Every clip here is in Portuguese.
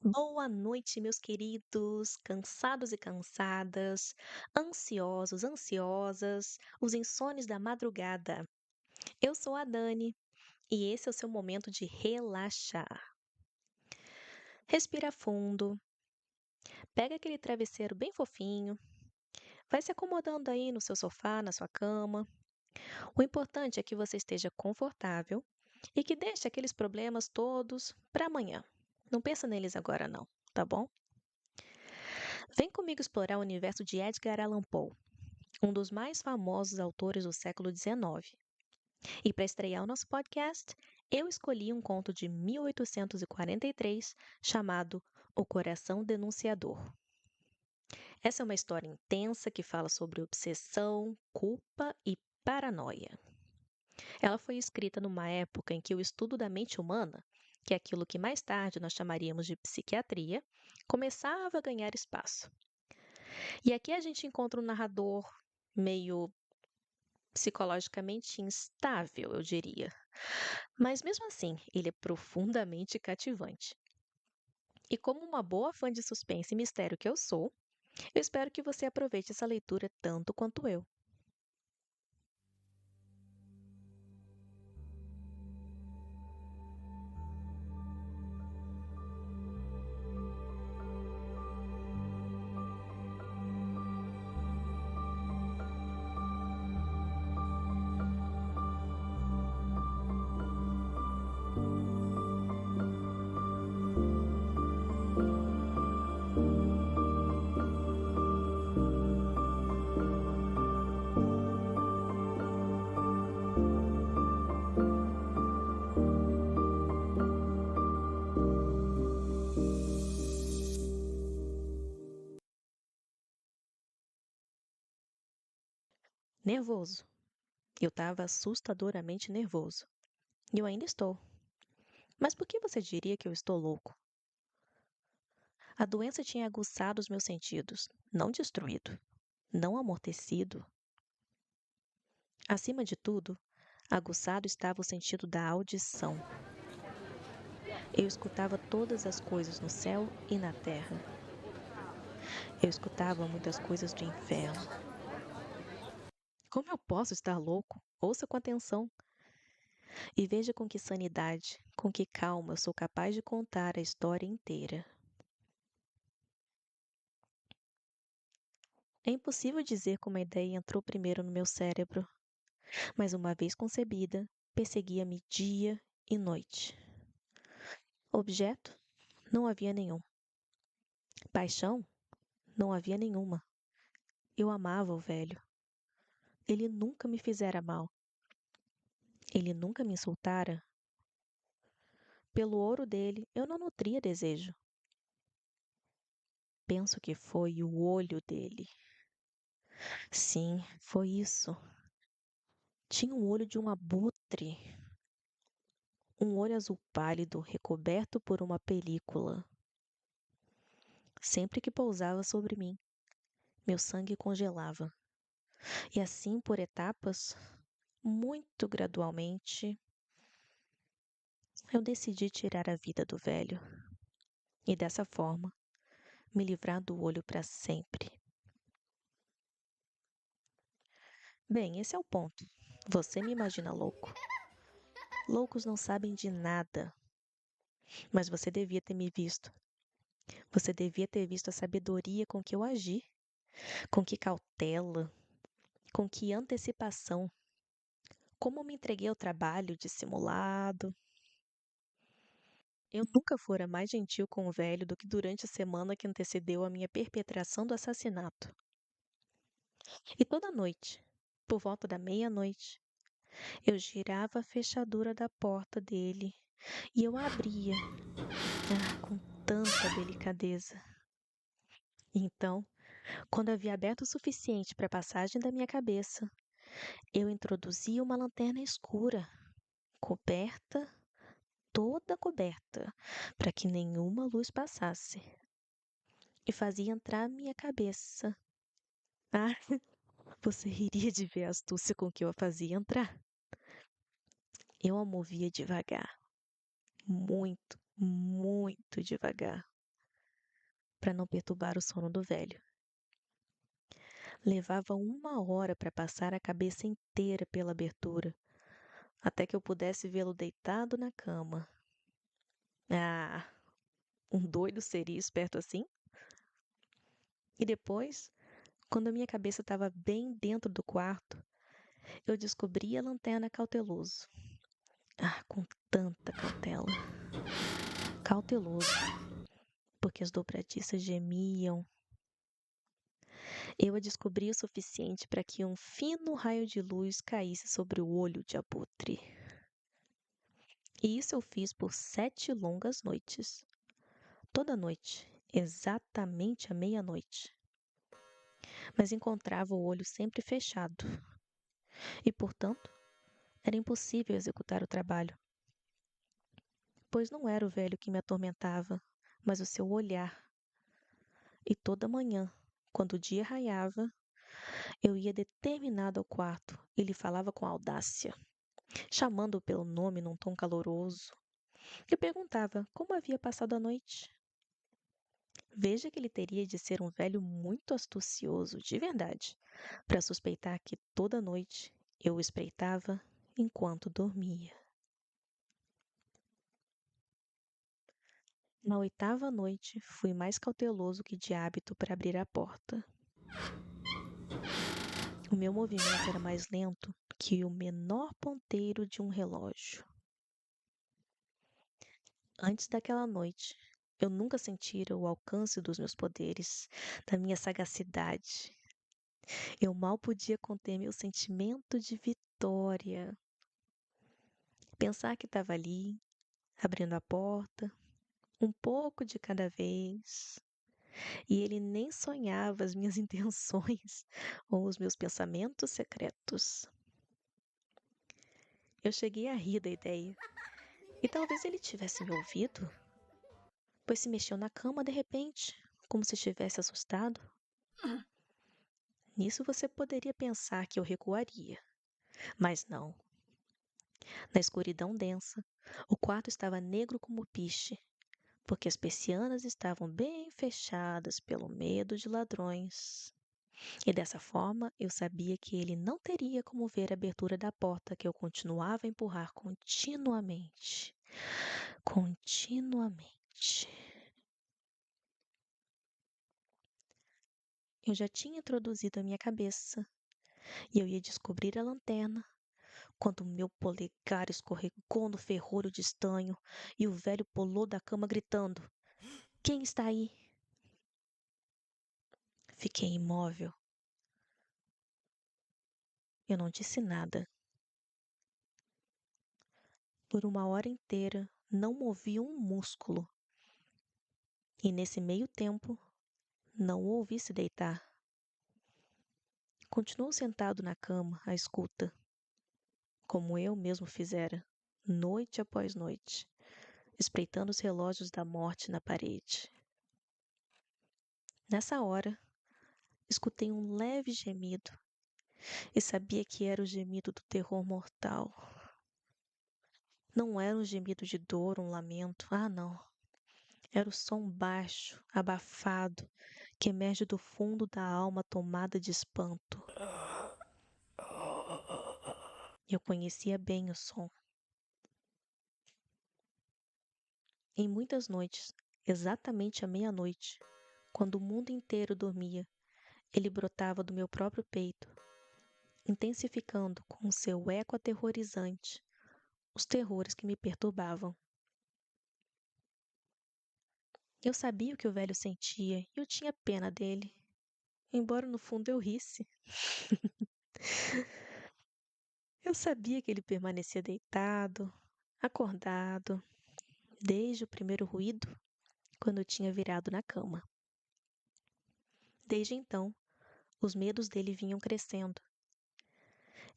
Boa noite, meus queridos, cansados e cansadas, ansiosos, ansiosas, os insones da madrugada. Eu sou a Dani e esse é o seu momento de relaxar. Respira fundo, pega aquele travesseiro bem fofinho, vai se acomodando aí no seu sofá, na sua cama. O importante é que você esteja confortável e que deixe aqueles problemas todos para amanhã. Não pensa neles agora não, tá bom? Vem comigo explorar o universo de Edgar Allan Poe, um dos mais famosos autores do século XIX. E para estrear o nosso podcast, eu escolhi um conto de 1843 chamado O Coração Denunciador. Essa é uma história intensa que fala sobre obsessão, culpa e paranoia. Ela foi escrita numa época em que o estudo da mente humana, que é aquilo que mais tarde nós chamaríamos de psiquiatria, começava a ganhar espaço. E aqui a gente encontra um narrador meio psicologicamente instável, eu diria. Mas mesmo assim, ele é profundamente cativante. E como uma boa fã de suspense e mistério que eu sou, eu espero que você aproveite essa leitura tanto quanto eu. Nervoso. Eu estava assustadoramente nervoso. E eu ainda estou. Mas por que você diria que eu estou louco? A doença tinha aguçado os meus sentidos, não destruído, não amortecido. Acima de tudo, aguçado estava o sentido da audição. Eu escutava todas as coisas no céu e na terra. Eu escutava muitas coisas do inferno. Como eu posso estar louco? Ouça com atenção e veja com que sanidade, com que calma eu sou capaz de contar a história inteira. É impossível dizer como a ideia entrou primeiro no meu cérebro, mas uma vez concebida, perseguia-me dia e noite. Objeto? Não havia nenhum. Paixão? Não havia nenhuma. Eu amava o velho. Ele nunca me fizera mal. Ele nunca me insultara. Pelo ouro dele, eu não nutria desejo. Penso que foi o olho dele. Sim, foi isso. Tinha o olho de um abutre, um olho azul pálido recoberto por uma película. Sempre que pousava sobre mim, meu sangue congelava. E assim, por etapas, muito gradualmente, eu decidi tirar a vida do velho. E dessa forma, me livrar do olho para sempre. Bem, esse é o ponto. Você me imagina louco. Loucos não sabem de nada. Mas você devia ter me visto. Você devia ter visto a sabedoria com que eu agi, com que cautela, com que antecipação, como me entreguei ao trabalho dissimulado. Eu nunca fora mais gentil com o velho do que durante a semana que antecedeu a minha perpetração do assassinato. E toda noite, por volta da meia-noite, eu girava a fechadura da porta dele e eu abria, com tanta delicadeza. Então, quando havia aberto o suficiente para a passagem da minha cabeça, eu introduzia uma lanterna escura, coberta, toda coberta, para que nenhuma luz passasse, e fazia entrar minha cabeça. Ah, você riria de ver a astúcia com que eu a fazia entrar. Eu a movia devagar, muito, muito devagar. para não perturbar o sono do velho. Levava 1 hora para passar a cabeça inteira pela abertura, até que eu pudesse vê-lo deitado na cama. Ah, um doido seria esperto assim? E depois, quando a minha cabeça estava bem dentro do quarto, eu descobri a lanterna cauteloso. Ah, com tanta cautela. Cauteloso, porque as dobradiças gemiam. Eu a descobri o suficiente para que um fino raio de luz caísse sobre o olho de abutre. E isso eu fiz por 7 longas noites. Toda noite, exatamente à meia-noite. Mas encontrava o olho sempre fechado. E, portanto, era impossível executar o trabalho. Pois não era o velho que me atormentava, mas o seu olhar. E toda manhã, quando o dia raiava, eu ia determinado ao quarto e lhe falava com audácia, chamando-o pelo nome num tom caloroso. E perguntava como havia passado a noite. Veja que ele teria de ser um velho muito astucioso, de verdade, para suspeitar que toda noite eu o espreitava enquanto dormia. Na 8ª noite, fui mais cauteloso que de hábito para abrir a porta. O meu movimento era mais lento que o menor ponteiro de um relógio. Antes daquela noite, eu nunca sentira o alcance dos meus poderes, da minha sagacidade. Eu mal podia conter meu sentimento de vitória. Pensar que estava ali, abrindo a porta, um pouco de cada vez, e ele nem sonhava as minhas intenções ou os meus pensamentos secretos. Eu cheguei a rir da ideia, e talvez ele tivesse me ouvido, pois se mexeu na cama de repente, como se estivesse assustado. Nisso você poderia pensar que eu recuaria, mas não. Na escuridão densa, o quarto estava negro como piche, porque as persianas estavam bem fechadas pelo medo de ladrões. E dessa forma eu sabia que ele não teria como ver a abertura da porta que eu continuava a empurrar continuamente. Continuamente. Eu já tinha introduzido a minha cabeça e eu ia descobrir a lanterna quando meu polegar escorregou no ferrolho de estanho e o velho pulou da cama gritando: Quem está aí? Fiquei imóvel. Eu não disse nada. Por 1 hora inteira, não movi um músculo. E nesse meio tempo, não o ouvi se deitar. Continuou sentado na cama, à escuta, como eu mesmo fizera, noite após noite, espreitando os relógios da morte na parede. Nessa hora, escutei um leve gemido e sabia que era o gemido do terror mortal. Não era um gemido de dor, um lamento. Ah, não. Era o som baixo, abafado, que emerge do fundo da alma tomada de espanto. Eu conhecia bem o som. Em muitas noites, exatamente à meia-noite, quando o mundo inteiro dormia, ele brotava do meu próprio peito, intensificando com o seu eco aterrorizante os terrores que me perturbavam. Eu sabia o que o velho sentia e eu tinha pena dele, embora no fundo eu risse. Eu sabia que ele permanecia deitado, acordado, desde o primeiro ruído, quando eu tinha virado na cama. Desde então, os medos dele vinham crescendo.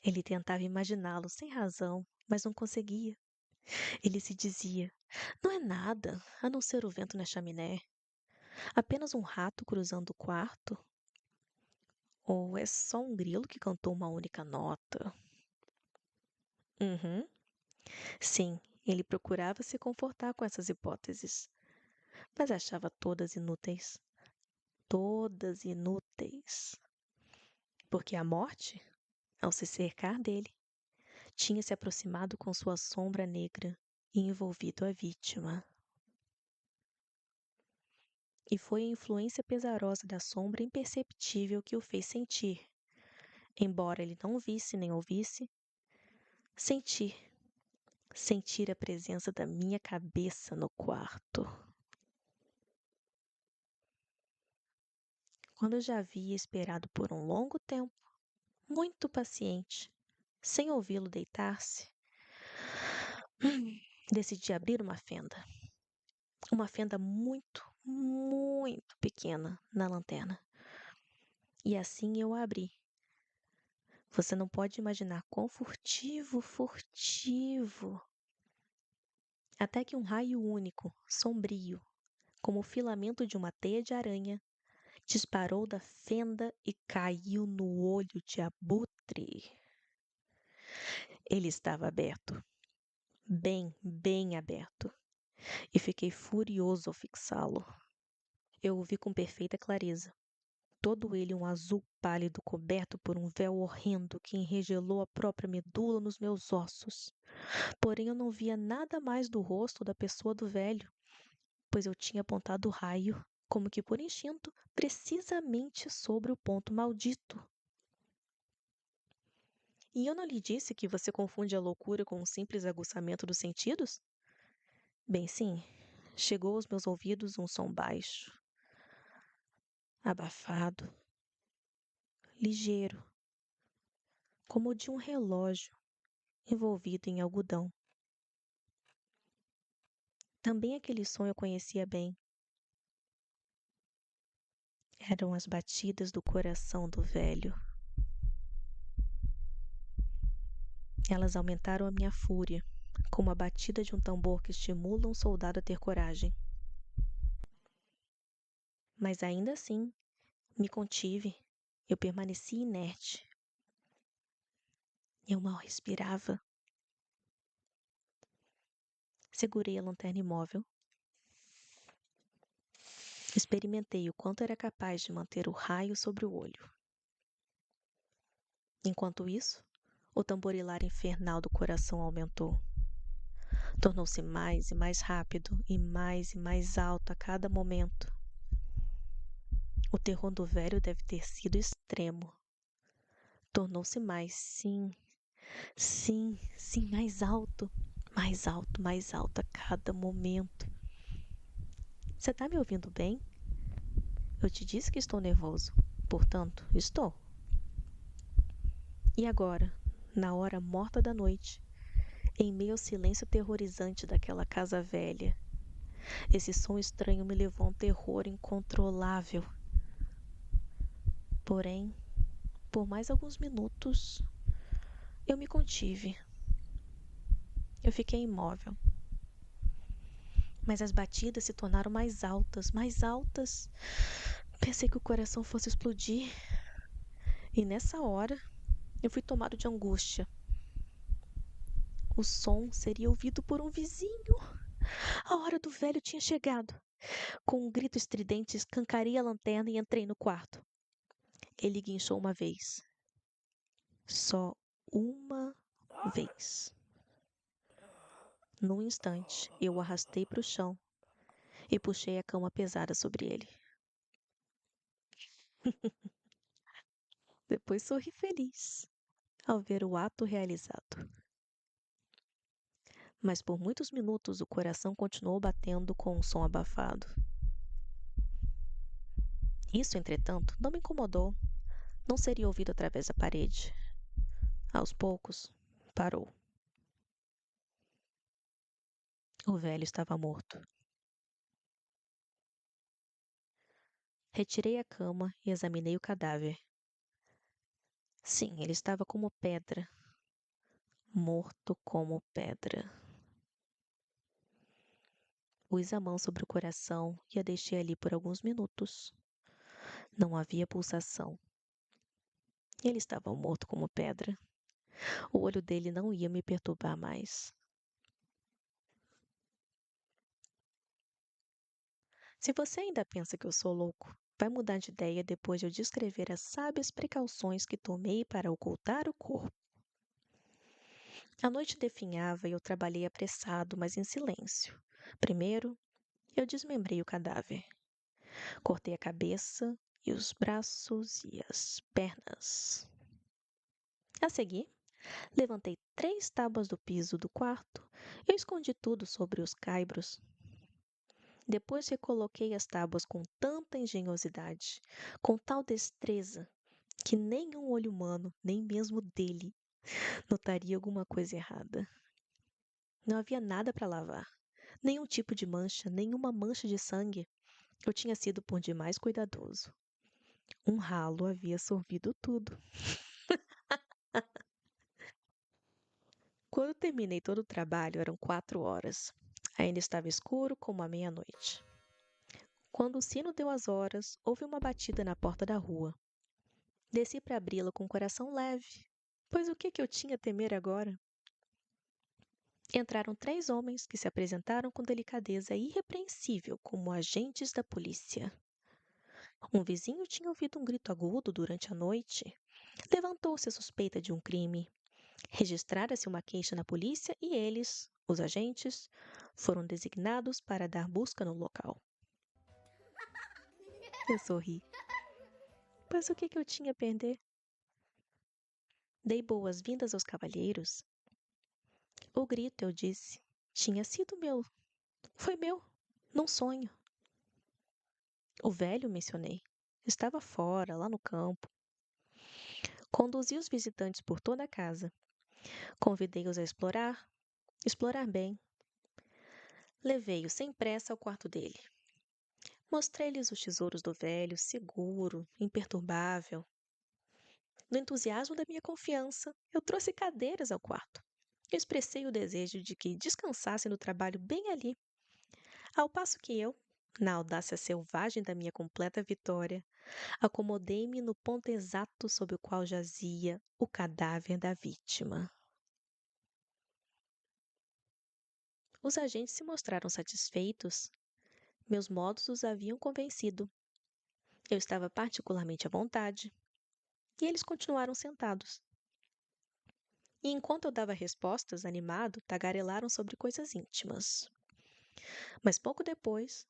Ele tentava imaginá-lo sem razão, mas não conseguia. Ele se dizia: Não é nada, a não ser o vento na chaminé. Apenas um rato cruzando o quarto. Ou é só um grilo que cantou uma única nota? Uhum. Sim, ele procurava se confortar com essas hipóteses, mas achava todas inúteis. todas inúteis, porque a morte, ao se cercar dele, tinha se aproximado com sua sombra negra e envolvido a vítima. E foi a influência pesarosa da sombra imperceptível que o fez sentir, embora ele não visse nem ouvisse, sentir, sentir a presença da minha cabeça no quarto. Quando eu já havia esperado por um longo tempo, muito paciente, sem ouvi-lo deitar-se, decidi abrir uma fenda muito, muito pequena na lanterna. E assim eu a abri. Você não pode imaginar quão furtivo. Até que um raio único, sombrio, como o filamento de uma teia de aranha, disparou da fenda e caiu no olho de abutre. Ele estava aberto, bem aberto, e fiquei furioso ao fixá-lo. Eu o vi com perfeita clareza. Todo ele um azul pálido coberto por um véu horrendo que enregelou a própria medula nos meus ossos. Porém, eu não via nada mais do rosto da pessoa do velho, pois eu tinha apontado o raio, como que por instinto, precisamente sobre o ponto maldito. E eu não lhe disse que você confunde a loucura com um simples aguçamento dos sentidos? Bem, sim, chegou aos meus ouvidos um som baixo, abafado, ligeiro, como o de um relógio envolvido em algodão. Também aquele som eu conhecia bem. Eram as batidas do coração do velho. Elas aumentaram a minha fúria, como a batida de um tambor que estimula um soldado a ter coragem. Mas ainda assim, me contive. Eu permaneci inerte. Eu mal respirava. Segurei a lanterna imóvel. Experimentei o quanto era capaz de manter o raio sobre o olho. Enquanto isso, o tamborilar infernal do coração aumentou. Tornou-se mais e mais rápido e mais alto a cada momento. O terror do velho deve ter sido extremo. Tornou-se mais, sim, mais alto a cada momento. Você tá me ouvindo bem? Eu te disse que estou nervoso, portanto, estou. E agora, na hora morta da noite, em meio ao silêncio aterrorizante daquela casa velha, esse som estranho me levou a um terror incontrolável. Porém, por mais alguns minutos, eu me contive. Eu fiquei imóvel. Mas as batidas se tornaram mais altas, mais altas. Pensei que o coração fosse explodir. E nessa hora, eu fui tomado de angústia. O som seria ouvido por um vizinho. A hora do velho tinha chegado. Com um grito estridente, escancarei a lanterna e entrei no quarto. Ele guinchou uma vez. Só uma vez. Num instante, eu o arrastei para o chão e puxei a cama pesada sobre ele. Depois sorri feliz ao ver o ato realizado. Mas por muitos minutos o coração continuou batendo com um som abafado. Isso, entretanto, não me incomodou. Não seria ouvido através da parede. Aos poucos, parou. O velho estava morto. Retirei a cama e examinei o cadáver. Sim, ele estava como pedra. Morto como pedra. Pus a mão sobre o coração e a deixei ali por alguns minutos. Não havia pulsação. Ele estava morto como pedra. O olho dele não ia me perturbar mais. Se você ainda pensa que eu sou louco, vai mudar de ideia depois de eu descrever as sábias precauções que tomei para ocultar o corpo. A noite definhava e eu trabalhei apressado, mas em silêncio. Primeiro, eu desmembrei o cadáver. Cortei a cabeça e os braços e as pernas. A seguir, levantei 3 tábuas do piso do quarto e escondi tudo sobre os caibros. Depois recoloquei as tábuas com tanta engenhosidade, com tal destreza, que nenhum olho humano, nem mesmo dele, notaria alguma coisa errada. Não havia nada para lavar, nenhum tipo de mancha, nenhuma mancha de sangue. Eu tinha sido por demais cuidadoso. Um ralo havia sorvido tudo. Quando terminei todo o trabalho, eram 4 horas. Ainda estava escuro como a meia-noite. Quando o sino deu as horas, houve uma batida na porta da rua. Desci para abri-la com o coração leve, pois o que eu tinha a temer agora? Entraram 3 homens que se apresentaram com delicadeza irrepreensível como agentes da polícia. Um vizinho tinha ouvido um grito agudo durante a noite. Levantou-se a suspeita de um crime. Registrara-se uma queixa na polícia e eles, os agentes, foram designados para dar busca no local. Eu sorri. Mas o que eu tinha a perder? Dei boas-vindas aos cavalheiros. O grito, eu disse, tinha sido meu. Foi meu, num sonho. O velho, mencionei. Estava fora, lá no campo. Conduzi os visitantes por toda a casa. Convidei-os a explorar bem. Levei-os sem pressa ao quarto dele. Mostrei-lhes os tesouros do velho, seguro, imperturbável. No entusiasmo da minha confiança, eu trouxe cadeiras ao quarto. Eu expressei o desejo de que descansassem no trabalho bem ali, ao passo que eu, na audácia selvagem da minha completa vitória, acomodei-me no ponto exato sob o qual jazia o cadáver da vítima. Os agentes se mostraram satisfeitos. Meus modos os haviam convencido. Eu estava particularmente à vontade. E eles continuaram sentados. E enquanto eu dava respostas, animado, tagarelaram sobre coisas íntimas. Mas pouco depois,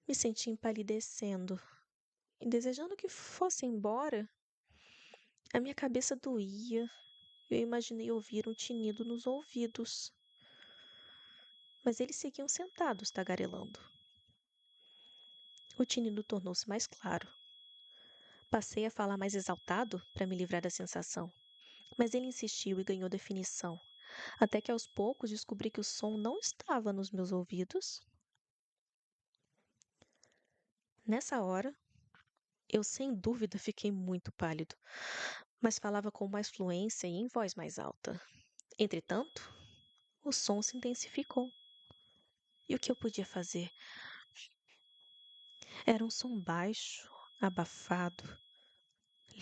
me senti empalidecendo e desejando que fosse embora. A minha cabeça doía e eu imaginei ouvir um tinido nos ouvidos. Mas eles seguiam sentados, tagarelando. O tinido tornou-se mais claro. Passei a falar mais exaltado para me livrar da sensação, mas ele insistiu e ganhou definição, até que aos poucos descobri que o som não estava nos meus ouvidos. Nessa hora, eu sem dúvida fiquei muito pálido, mas falava com mais fluência e em voz mais alta. Entretanto, o som se intensificou. E o que eu podia fazer? Era um som baixo, abafado,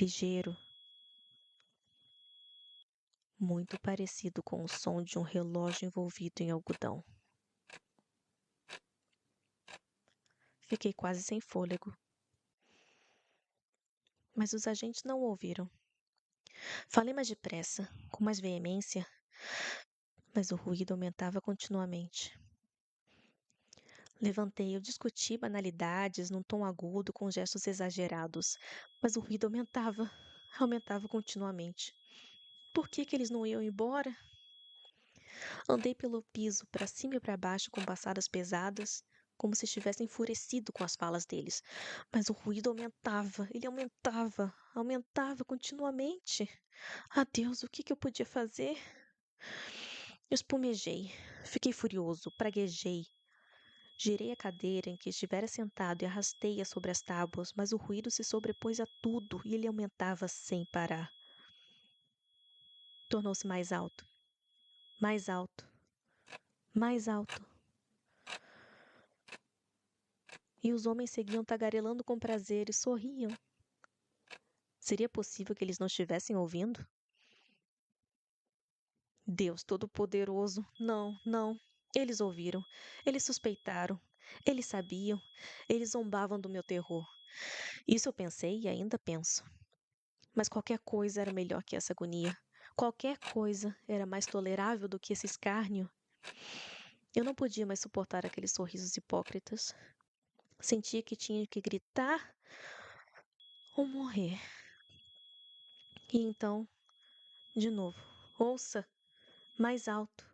ligeiro, muito parecido com o som de um relógio envolvido em algodão. Fiquei quase sem fôlego. Mas os agentes não o ouviram. Falei mais depressa, com mais veemência, mas o ruído aumentava continuamente. Levantei, eu discuti banalidades num tom agudo com gestos exagerados, mas o ruído aumentava continuamente. Por que eles não iam embora? Andei pelo piso, para cima e para baixo, com passadas pesadas, como se estivesse enfurecido com as falas deles. Mas o ruído aumentava, ele aumentava continuamente. Ah, Deus, o que eu podia fazer? Espumejei, fiquei furioso, praguejei. Girei a cadeira em que estivera sentado e arrastei-a sobre as tábuas, mas o ruído se sobrepôs a tudo e ele aumentava sem parar. Tornou-se mais alto, mais alto, mais alto. E os homens seguiam tagarelando com prazer e sorriam. Seria possível que eles não estivessem ouvindo? Deus Todo-Poderoso, não, não. Eles ouviram, eles suspeitaram, eles sabiam, eles zombavam do meu terror. Isso eu pensei e ainda penso. Mas qualquer coisa era melhor que essa agonia. Qualquer coisa era mais tolerável do que esse escárnio. Eu não podia mais suportar aqueles sorrisos hipócritas. Sentia que tinha que gritar ou morrer. E então, de novo, ouça, mais alto,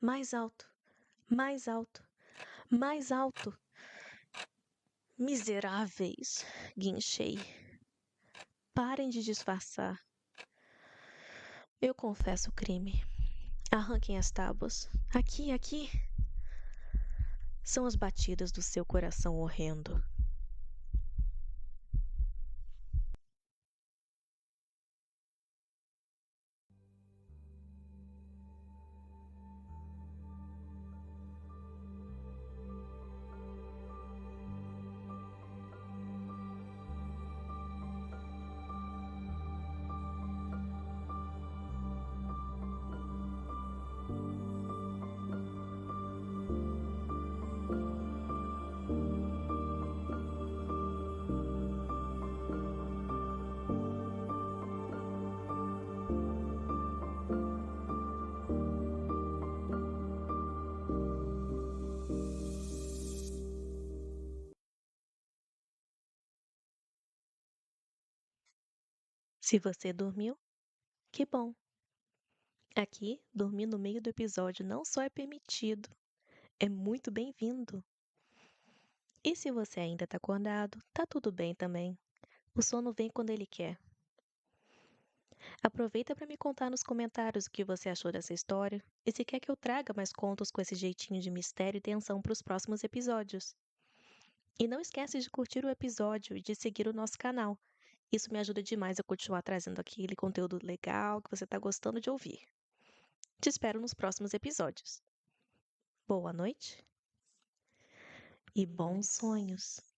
mais alto, mais alto, mais alto. Miseráveis, guinchei. Parem de disfarçar. Eu confesso o crime. Arranquem as tábuas. Aqui, aqui. São as batidas do seu coração horrendo. Se você dormiu, que bom. Aqui, dormir no meio do episódio não só é permitido, é muito bem-vindo. E se você ainda tá acordado, tá tudo bem também. O sono vem quando ele quer. Aproveita para me contar nos comentários o que você achou dessa história e se quer que eu traga mais contos com esse jeitinho de mistério e tensão para os próximos episódios. E não esquece de curtir o episódio e de seguir o nosso canal. Isso me ajuda demais a continuar trazendo aquele conteúdo legal que você está gostando de ouvir. Te espero nos próximos episódios. Boa noite e bons sonhos!